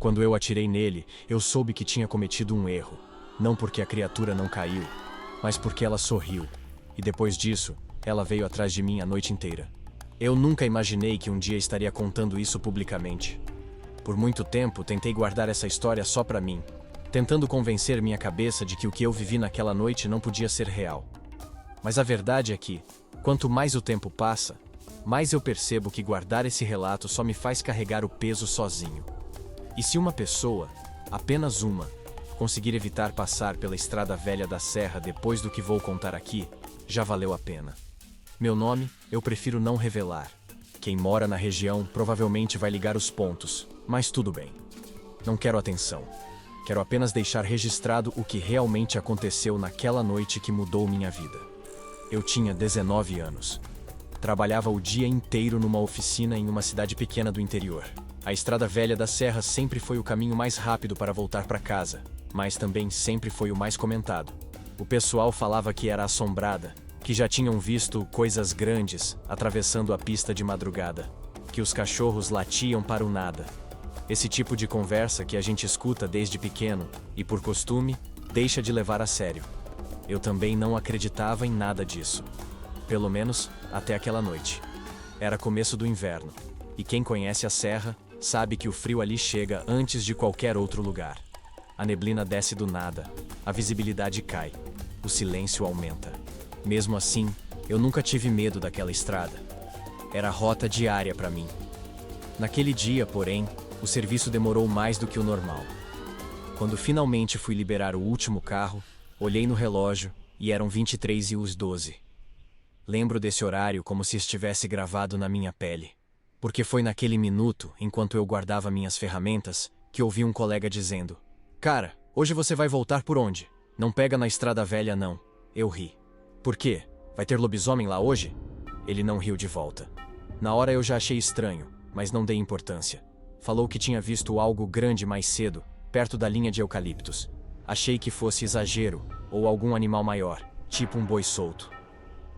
Quando eu atirei nele, eu soube que tinha cometido um erro. Não porque a criatura não caiu, mas porque ela sorriu. E depois disso, ela veio atrás de mim a noite inteira. Eu nunca imaginei que um dia estaria contando isso publicamente. Por muito tempo, tentei guardar essa história só pra mim, tentando convencer minha cabeça de que o que eu vivi naquela noite não podia ser real. Mas a verdade é que, quanto mais o tempo passa, mais eu percebo que guardar esse relato só me faz carregar o peso sozinho. E se uma pessoa, apenas uma, conseguir evitar passar pela estrada velha da serra depois do que vou contar aqui, já valeu a pena. Meu nome, eu prefiro não revelar. Quem mora na região provavelmente vai ligar os pontos, mas tudo bem. Não quero atenção. Quero apenas deixar registrado o que realmente aconteceu naquela noite que mudou minha vida. Eu tinha 19 anos. Trabalhava o dia inteiro numa oficina em uma cidade pequena do interior. A estrada velha da serra sempre foi o caminho mais rápido para voltar para casa, mas também sempre foi o mais comentado. O pessoal falava que era assombrada, que já tinham visto coisas grandes atravessando a pista de madrugada, que os cachorros latiam para o nada. Esse tipo de conversa que a gente escuta desde pequeno e, por costume, deixa de levar a sério. Eu também não acreditava em nada disso. Pelo menos, até aquela noite. Era começo do inverno, e quem conhece a serra sabe que o frio ali chega antes de qualquer outro lugar. A neblina desce do nada, a visibilidade cai, o silêncio aumenta. Mesmo assim, eu nunca tive medo daquela estrada. Era rota diária para mim. Naquele dia, porém, o serviço demorou mais do que o normal. Quando finalmente fui liberar o último carro, olhei no relógio e eram 23h12. Lembro desse horário como se estivesse gravado na minha pele. Porque foi naquele minuto, enquanto eu guardava minhas ferramentas, que ouvi um colega dizendo: "Cara, hoje você vai voltar por onde? Não pega na estrada velha não." Eu ri. "Por quê? Vai ter lobisomem lá hoje?" Ele não riu de volta. Na hora eu já achei estranho, mas não dei importância. Falou que tinha visto algo grande mais cedo, perto da linha de eucaliptos. Achei que fosse exagero, ou algum animal maior, tipo um boi solto.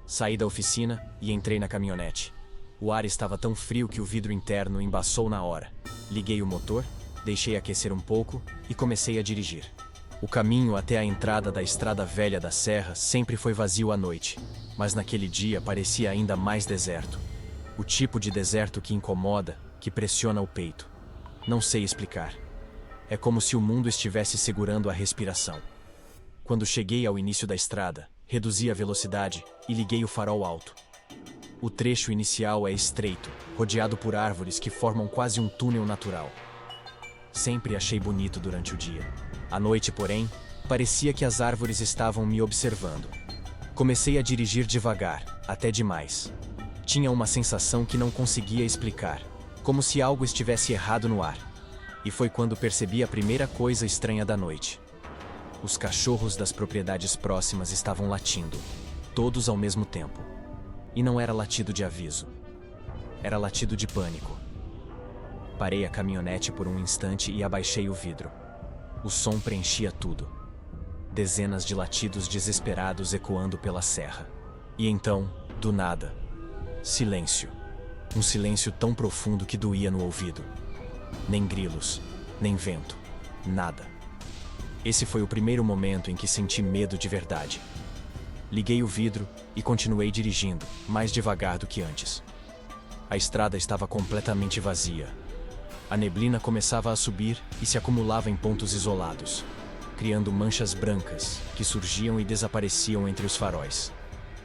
Saí da oficina e entrei na caminhonete. O ar estava tão frio que o vidro interno embaçou na hora. Liguei o motor, deixei aquecer um pouco e comecei a dirigir. O caminho até a entrada da estrada velha da serra sempre foi vazio à noite, mas naquele dia parecia ainda mais deserto. O tipo de deserto que incomoda, que pressiona o peito. Não sei explicar. É como se o mundo estivesse segurando a respiração. Quando cheguei ao início da estrada, reduzi a velocidade e liguei o farol alto. O trecho inicial é estreito, rodeado por árvores que formam quase um túnel natural. Sempre achei bonito durante o dia. À noite, porém, parecia que as árvores estavam me observando. Comecei a dirigir devagar, até demais. Tinha uma sensação que não conseguia explicar, como se algo estivesse errado no ar. E foi quando percebi a primeira coisa estranha da noite. Os cachorros das propriedades próximas estavam latindo, todos ao mesmo tempo. E não era latido de aviso. Era latido de pânico. Parei a caminhonete por um instante e abaixei o vidro. O som preenchia tudo. Dezenas de latidos desesperados ecoando pela serra. E então, do nada, silêncio. Um silêncio tão profundo que doía no ouvido. Nem grilos, nem vento, nada. Esse foi o primeiro momento em que senti medo de verdade. Liguei o vidro e continuei dirigindo, mais devagar do que antes. A estrada estava completamente vazia. A neblina começava a subir e se acumulava em pontos isolados, criando manchas brancas que surgiam e desapareciam entre os faróis.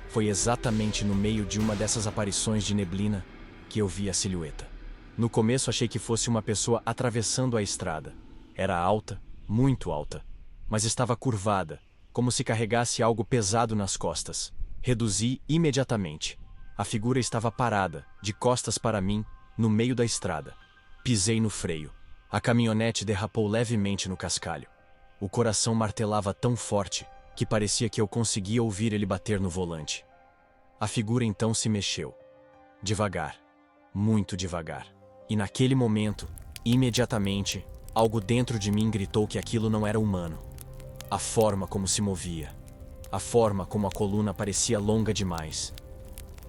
Foi exatamente no meio de uma dessas aparições de neblina que eu vi a silhueta. No começo achei que fosse uma pessoa atravessando a estrada. Era alta, muito alta, mas estava curvada, como se carregasse algo pesado nas costas. Reduzi imediatamente. A figura estava parada, de costas para mim, no meio da estrada. Pisei no freio. A caminhonete derrapou levemente no cascalho. O coração martelava tão forte que parecia que eu conseguia ouvir ele bater no volante. A figura então se mexeu. Devagar. Muito devagar. E naquele momento, imediatamente, algo dentro de mim gritou que aquilo não era humano. A forma como se movia. A forma como a coluna parecia longa demais.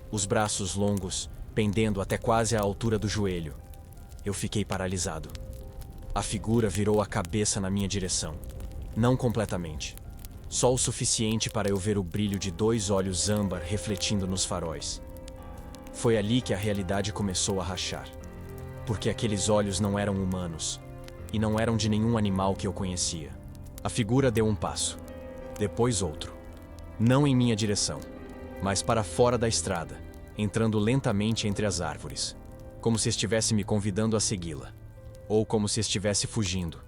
Os braços longos, pendendo até quase à altura do joelho. Eu fiquei paralisado. A figura virou a cabeça na minha direção. Não completamente. Só o suficiente para eu ver o brilho de 2 olhos âmbar refletindo nos faróis. Foi ali que a realidade começou a rachar. Porque aqueles olhos não eram humanos. E não eram de nenhum animal que eu conhecia. A figura deu um passo. Depois outro. Não em minha direção, mas para fora da estrada, entrando lentamente entre as árvores. Como se estivesse me convidando a segui-la. Ou como se estivesse fugindo.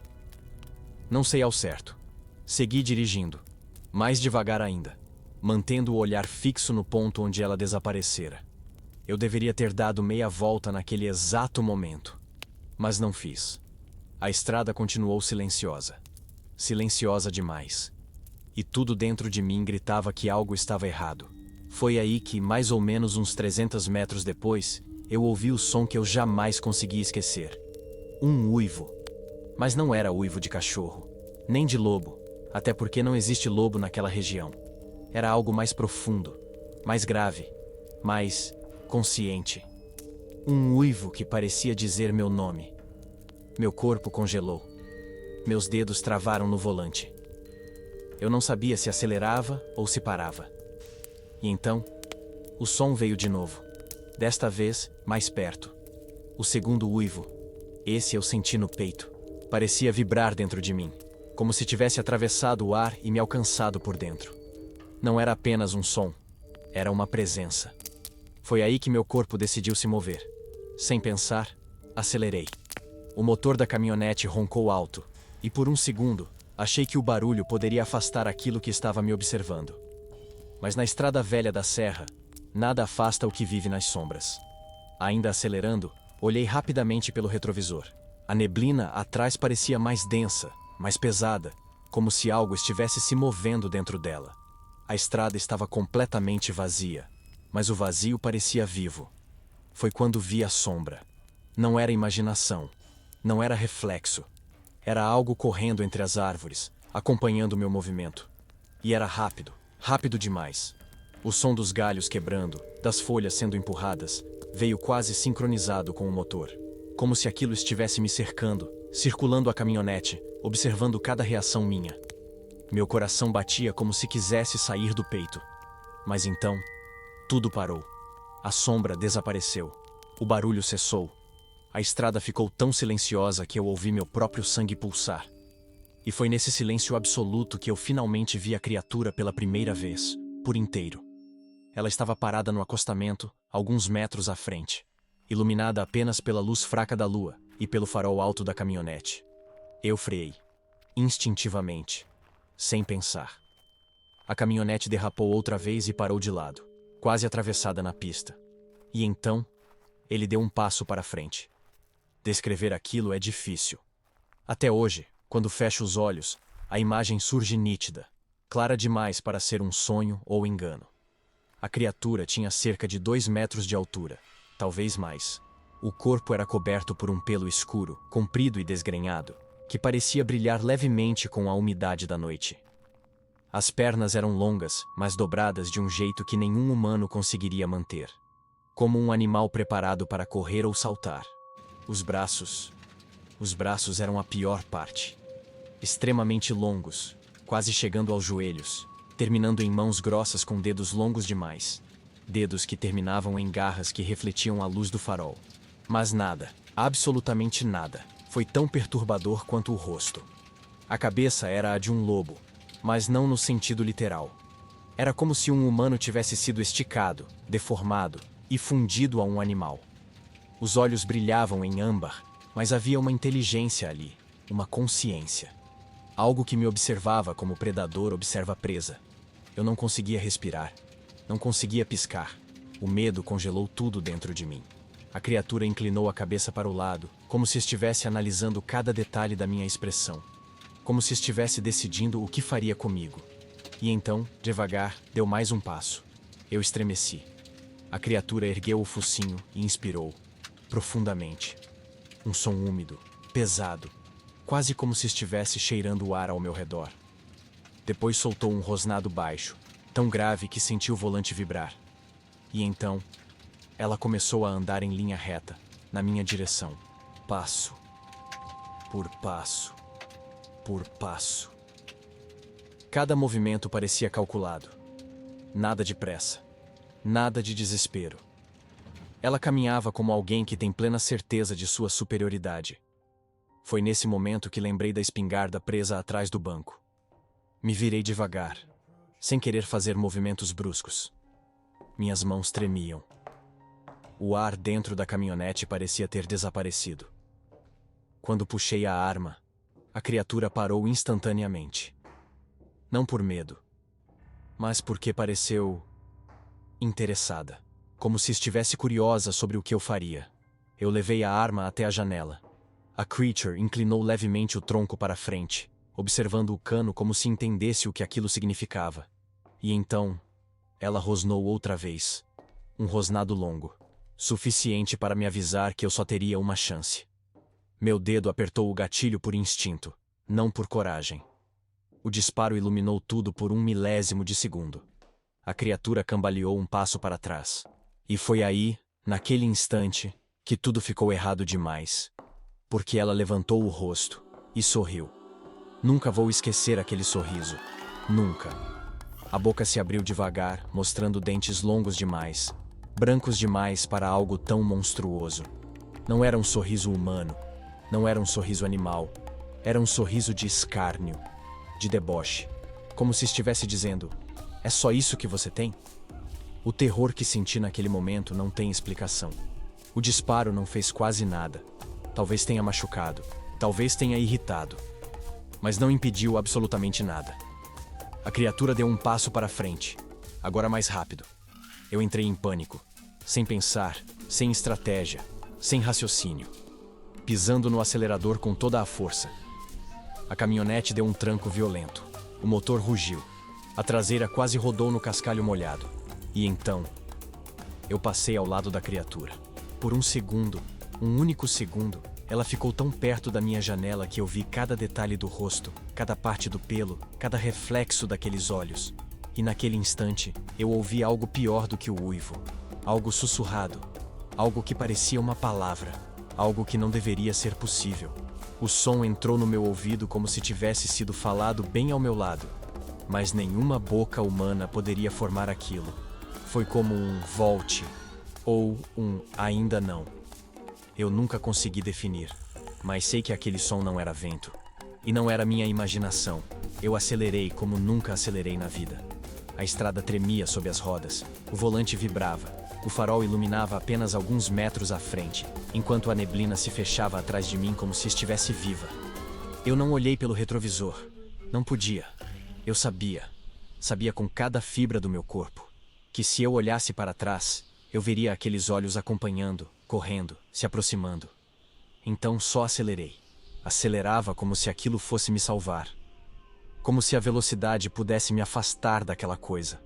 Não sei ao certo. Segui dirigindo. Mais devagar ainda, mantendo o olhar fixo no ponto onde ela desaparecera. Eu deveria ter dado meia volta naquele exato momento, mas não fiz. A estrada continuou silenciosa. Silenciosa demais. E tudo dentro de mim gritava que algo estava errado. Foi aí que, mais ou menos uns 300 metros depois, eu ouvi o som que eu jamais consegui esquecer. Um uivo. Mas não era uivo de cachorro, nem de lobo. Até porque não existe lobo naquela região. Era algo mais profundo, mais grave, mais consciente. Um uivo que parecia dizer meu nome. Meu corpo congelou. Meus dedos travaram no volante. Eu não sabia se acelerava ou se parava. E então, o som veio de novo. Desta vez, mais perto. O segundo uivo. Esse eu senti no peito. Parecia vibrar dentro de mim. Como se tivesse atravessado o ar e me alcançado por dentro. Não era apenas um som, era uma presença. Foi aí que meu corpo decidiu se mover. Sem pensar, acelerei. O motor da caminhonete roncou alto, e por um segundo, achei que o barulho poderia afastar aquilo que estava me observando. Mas na estrada velha da serra, nada afasta o que vive nas sombras. Ainda acelerando, olhei rapidamente pelo retrovisor. A neblina atrás parecia mais densa, mais pesada, como se algo estivesse se movendo dentro dela. A estrada estava completamente vazia, mas o vazio parecia vivo. Foi quando vi a sombra. Não era imaginação, não era reflexo. Era algo correndo entre as árvores, acompanhando o meu movimento. E era rápido, rápido demais. O som dos galhos quebrando, das folhas sendo empurradas, veio quase sincronizado com o motor. Como se aquilo estivesse me cercando, circulando a caminhonete, observando cada reação minha. Meu coração batia como se quisesse sair do peito. Mas então, tudo parou. A sombra desapareceu. O barulho cessou. A estrada ficou tão silenciosa que eu ouvi meu próprio sangue pulsar. E foi nesse silêncio absoluto que eu finalmente vi a criatura pela primeira vez, por inteiro. Ela estava parada no acostamento, alguns metros à frente, iluminada apenas pela luz fraca da lua e pelo farol alto da caminhonete. Eu freiei, instintivamente, sem pensar. A caminhonete derrapou outra vez e parou de lado, quase atravessada na pista. E então, ele deu um passo para frente. Descrever aquilo é difícil. Até hoje, quando fecho os olhos, a imagem surge nítida, clara demais para ser um sonho ou engano. A criatura tinha cerca de 2 metros de altura, talvez mais. O corpo era coberto por um pelo escuro, comprido e desgrenhado, que parecia brilhar levemente com a umidade da noite. As pernas eram longas, mas dobradas de um jeito que nenhum humano conseguiria manter. Como um animal preparado para correr ou saltar. Os braços eram a pior parte. Extremamente longos, quase chegando aos joelhos, terminando em mãos grossas com dedos longos demais. Dedos que terminavam em garras que refletiam a luz do farol. Mas nada, absolutamente nada, foi tão perturbador quanto o rosto. A cabeça era a de um lobo, mas não no sentido literal. Era como se um humano tivesse sido esticado, deformado e fundido a um animal. Os olhos brilhavam em âmbar, mas havia uma inteligência ali, uma consciência. Algo que me observava como o predador observa a presa. Eu não conseguia respirar, não conseguia piscar. O medo congelou tudo dentro de mim. A criatura inclinou a cabeça para o lado, como se estivesse analisando cada detalhe da minha expressão. Como se estivesse decidindo o que faria comigo. E então, devagar, deu mais um passo. Eu estremeci. A criatura ergueu o focinho e inspirou, profundamente. Um som úmido, pesado, quase como se estivesse cheirando o ar ao meu redor. Depois soltou um rosnado baixo, tão grave que senti o volante vibrar. E então, ela começou a andar em linha reta, na minha direção, passo por passo, por passo. Cada movimento parecia calculado. Nada de pressa, nada de desespero. Ela caminhava como alguém que tem plena certeza de sua superioridade. Foi nesse momento que lembrei da espingarda presa atrás do banco. Me virei devagar, sem querer fazer movimentos bruscos. Minhas mãos tremiam. O ar dentro da caminhonete parecia ter desaparecido. Quando puxei a arma, a criatura parou instantaneamente. Não por medo, mas porque pareceu interessada, como se estivesse curiosa sobre o que eu faria. Eu levei a arma até a janela. A creature inclinou levemente o tronco para frente, observando o cano como se entendesse o que aquilo significava. E então, ela rosnou outra vez. Um rosnado longo, suficiente para me avisar que eu só teria uma chance. Meu dedo apertou o gatilho por instinto, não por coragem. O disparo iluminou tudo por 1 milésimo de segundo. A criatura cambaleou um passo para trás. E foi aí, naquele instante, que tudo ficou errado demais. Porque ela levantou o rosto e sorriu. Nunca vou esquecer aquele sorriso. Nunca. A boca se abriu devagar, mostrando dentes longos demais, brancos demais para algo tão monstruoso. Não era um sorriso humano. Não era um sorriso animal. Era um sorriso de escárnio, de deboche. Como se estivesse dizendo: é só isso que você tem? O terror que senti naquele momento não tem explicação. O disparo não fez quase nada. Talvez tenha machucado, talvez tenha irritado, mas não impediu absolutamente nada. A criatura deu um passo para frente, agora mais rápido. Eu entrei em pânico, sem pensar, sem estratégia, sem raciocínio, pisando no acelerador com toda a força. A caminhonete deu um tranco violento, o motor rugiu, a traseira quase rodou no cascalho molhado. E então, eu passei ao lado da criatura. Por um segundo, um único segundo, ela ficou tão perto da minha janela que eu vi cada detalhe do rosto, cada parte do pelo, cada reflexo daqueles olhos. E naquele instante, eu ouvi algo pior do que o uivo. Algo sussurrado. Algo que parecia uma palavra. Algo que não deveria ser possível. O som entrou no meu ouvido como se tivesse sido falado bem ao meu lado. Mas nenhuma boca humana poderia formar aquilo. Foi como um volte, ou um ainda não. Eu nunca consegui definir, mas sei que aquele som não era vento. E não era minha imaginação. Eu acelerei como nunca acelerei na vida. A estrada tremia sob as rodas, o volante vibrava, o farol iluminava apenas alguns metros à frente, enquanto a neblina se fechava atrás de mim como se estivesse viva. Eu não olhei pelo retrovisor. Não podia. Eu sabia com cada fibra do meu corpo, que se eu olhasse para trás, eu veria aqueles olhos acompanhando, correndo, se aproximando. Então só acelerei. Acelerava como se aquilo fosse me salvar. Como se a velocidade pudesse me afastar daquela coisa.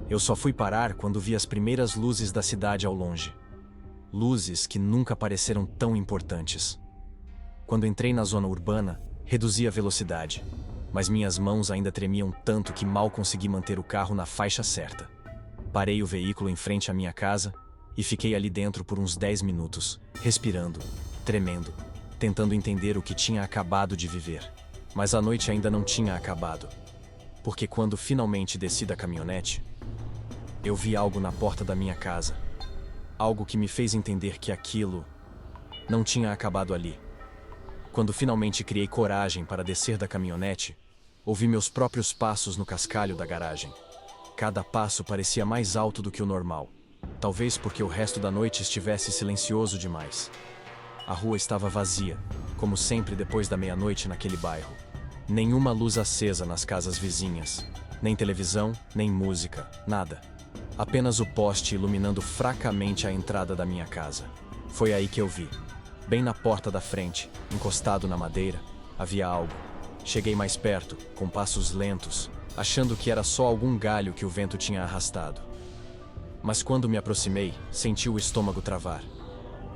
Eu só fui parar quando vi as primeiras luzes da cidade ao longe. Luzes que nunca pareceram tão importantes. Quando entrei na zona urbana, reduzi a velocidade, mas minhas mãos ainda tremiam tanto que mal consegui manter o carro na faixa certa. Parei o veículo em frente à minha casa e fiquei ali dentro por uns 10 minutos, respirando, tremendo, tentando entender o que tinha acabado de viver. Mas a noite ainda não tinha acabado, porque quando finalmente desci da caminhonete, eu vi algo na porta da minha casa. Algo que me fez entender que aquilo não tinha acabado ali. Quando finalmente criei coragem para descer da caminhonete, ouvi meus próprios passos no cascalho da garagem. Cada passo parecia mais alto do que o normal, talvez porque o resto da noite estivesse silencioso demais. A rua estava vazia, como sempre depois da meia-noite naquele bairro. Nenhuma luz acesa nas casas vizinhas, nem televisão, nem música, nada. Apenas o poste iluminando fracamente a entrada da minha casa. Foi aí que eu vi. Bem na porta da frente, encostado na madeira, havia algo. Cheguei mais perto, com passos lentos, achando que era só algum galho que o vento tinha arrastado. Mas quando me aproximei, senti o estômago travar.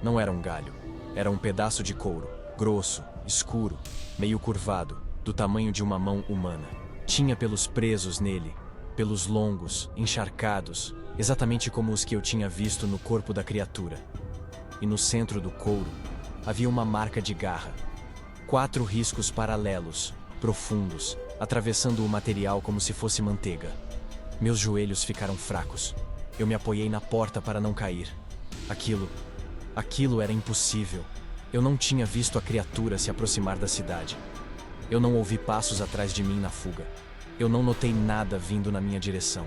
Não era um galho, era um pedaço de couro, grosso, escuro, meio curvado, do tamanho de uma mão humana. Tinha pelos presos nele, pelos longos, encharcados, exatamente como os que eu tinha visto no corpo da criatura. E no centro do couro, havia uma marca de garra, 4 riscos paralelos, profundos, atravessando o material como se fosse manteiga. Meus joelhos ficaram fracos. Eu me apoiei na porta para não cair. Aquilo era impossível. Eu não tinha visto a criatura se aproximar da cidade. Eu não ouvi passos atrás de mim na fuga. Eu não notei nada vindo na minha direção.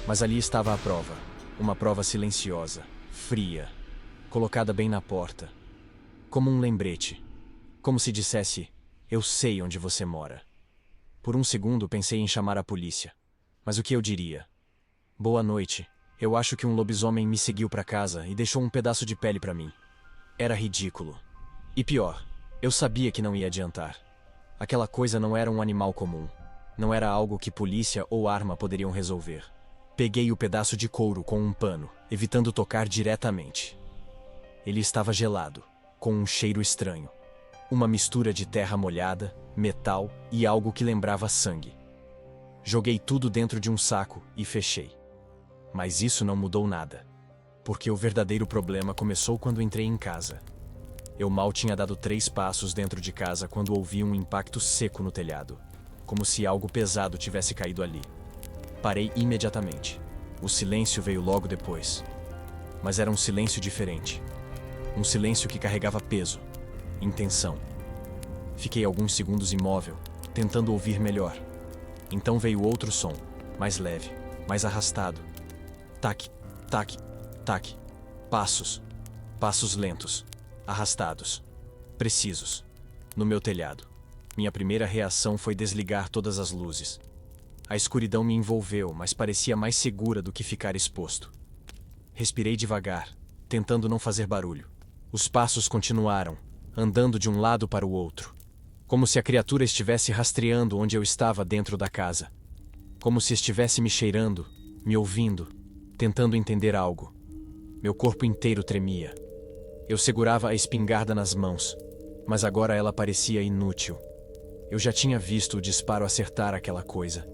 Mas ali estava a prova. Uma prova silenciosa, fria, colocada bem na porta. Como um lembrete. Como se dissesse, eu sei onde você mora. Por um segundo pensei em chamar a polícia. Mas o que eu diria? Boa noite. Eu acho que um lobisomem me seguiu para casa e deixou um pedaço de pele para mim. Era ridículo. E pior, eu sabia que não ia adiantar. Aquela coisa não era um animal comum. Não era algo que polícia ou arma poderiam resolver. Peguei o pedaço de couro com um pano, evitando tocar diretamente. Ele estava gelado, com um cheiro estranho. Uma mistura de terra molhada, metal e algo que lembrava sangue. Joguei tudo dentro de um saco e fechei. Mas isso não mudou nada. Porque o verdadeiro problema começou quando entrei em casa. Eu mal tinha dado 3 passos dentro de casa quando ouvi um impacto seco no telhado. Como se algo pesado tivesse caído ali. Parei imediatamente. O silêncio veio logo depois. Mas era um silêncio diferente. Um silêncio que carregava peso, intenção. Fiquei alguns segundos imóvel, tentando ouvir melhor. Então veio outro som, mais leve, mais arrastado. Taque, taque, taque. Passos. Passos lentos, arrastados, precisos. No meu telhado. Minha primeira reação foi desligar todas as luzes. A escuridão me envolveu, mas parecia mais segura do que ficar exposto. Respirei devagar, tentando não fazer barulho. Os passos continuaram, andando de um lado para o outro. Como se a criatura estivesse rastreando onde eu estava dentro da casa. Como se estivesse me cheirando, me ouvindo, tentando entender algo. Meu corpo inteiro tremia. Eu segurava a espingarda nas mãos, mas agora ela parecia inútil. Eu já tinha visto o disparo acertar aquela coisa.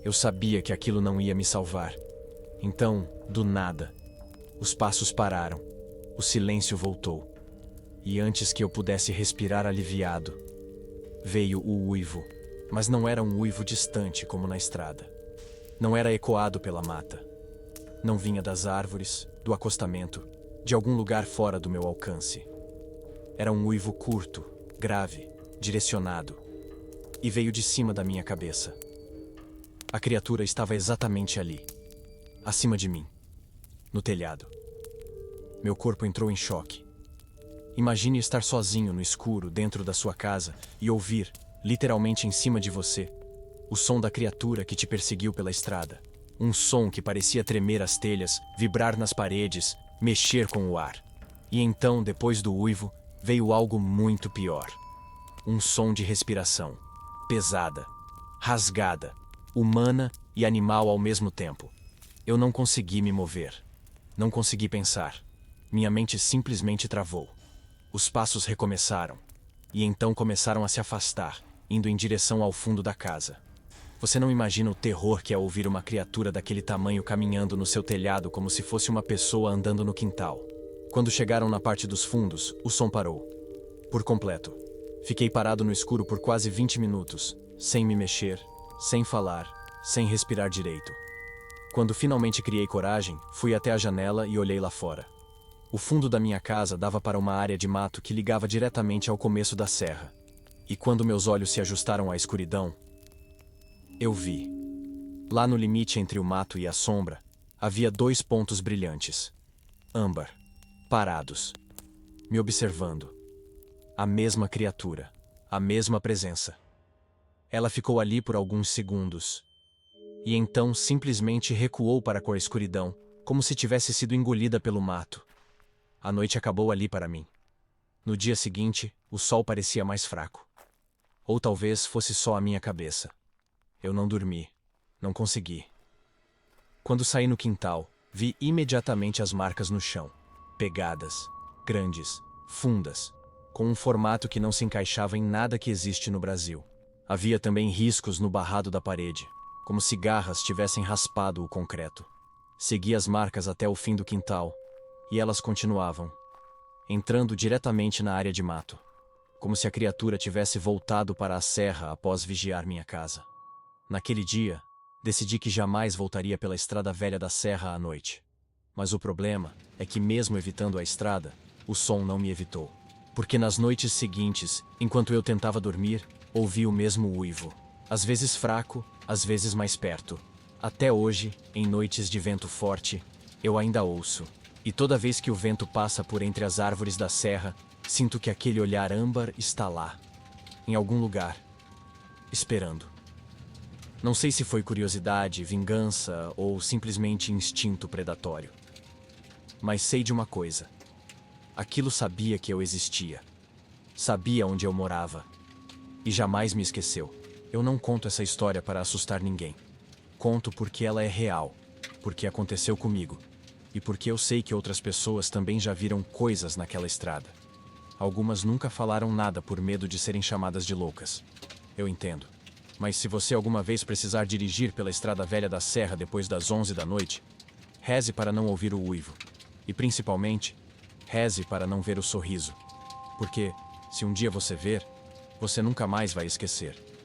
Eu sabia que aquilo não ia me salvar. Então, do nada, os passos pararam. O silêncio voltou. E antes que eu pudesse respirar aliviado, veio o uivo. Mas não era um uivo distante como na estrada. Não era ecoado pela mata. Não vinha das árvores, do acostamento, de algum lugar fora do meu alcance. Era um uivo curto, grave, direcionado. E veio de cima da minha cabeça. A criatura estava exatamente ali, acima de mim, no telhado. Meu corpo entrou em choque. Imagine estar sozinho no escuro dentro da sua casa e ouvir, literalmente em cima de você, o som da criatura que te perseguiu pela estrada. Um som que parecia tremer as telhas, vibrar nas paredes, mexer com o ar. E então, depois do uivo, veio algo muito pior. Um som de respiração, pesada, rasgada, humana e animal ao mesmo tempo. Eu não consegui me mover. Não consegui pensar. Minha mente simplesmente travou. Os passos recomeçaram. E então começaram a se afastar, indo em direção ao fundo da casa. Você não imagina o terror que é ouvir uma criatura daquele tamanho caminhando no seu telhado como se fosse uma pessoa andando no quintal. Quando chegaram na parte dos fundos, o som parou. Por completo. Fiquei parado no escuro por quase 20 minutos, sem me mexer, sem falar, sem respirar direito. Quando finalmente criei coragem, fui até a janela e olhei lá fora. O fundo da minha casa dava para uma área de mato que ligava diretamente ao começo da serra. E quando meus olhos se ajustaram à escuridão, eu vi. Lá no limite entre o mato e a sombra, havia 2 pontos brilhantes. Âmbar. Parados. Me observando. A mesma criatura. A mesma presença. Ela ficou ali por alguns segundos. E então simplesmente recuou para com a escuridão, como se tivesse sido engolida pelo mato. A noite acabou ali para mim. No dia seguinte, o sol parecia mais fraco. Ou talvez fosse só a minha cabeça. Eu não dormi. Não consegui. Quando saí no quintal, vi imediatamente as marcas no chão. Pegadas, grandes, fundas, com um formato que não se encaixava em nada que existe no Brasil. Havia também riscos no barrado da parede, como se garras tivessem raspado o concreto. Segui as marcas até o fim do quintal, e elas continuavam, entrando diretamente na área de mato. como se a criatura tivesse voltado para a serra após vigiar minha casa. Naquele dia, decidi que jamais voltaria pela estrada velha da serra à noite. Mas o problema é que, mesmo evitando a estrada, o som não me evitou. Porque nas noites seguintes, enquanto eu tentava dormir, ouvi o mesmo uivo. Às vezes fraco, às vezes mais perto. Até hoje, em noites de vento forte, eu ainda ouço. E toda vez que o vento passa por entre as árvores da serra, sinto que aquele olhar âmbar está lá, em algum lugar, esperando. Não sei se foi curiosidade, vingança ou simplesmente instinto predatório. Mas sei de uma coisa. Aquilo sabia que eu existia. Sabia onde eu morava. E jamais me esqueceu. Eu não conto essa história para assustar ninguém. Conto porque ela é real, porque aconteceu comigo, e porque eu sei que outras pessoas também já viram coisas naquela estrada. Algumas nunca falaram nada por medo de serem chamadas de loucas. Eu entendo. Mas se você alguma vez precisar dirigir pela estrada velha da serra depois das 11 da noite, reze para não ouvir o uivo. E principalmente, reze para não ver o sorriso. Porque, se um dia você ver, você nunca mais vai esquecer.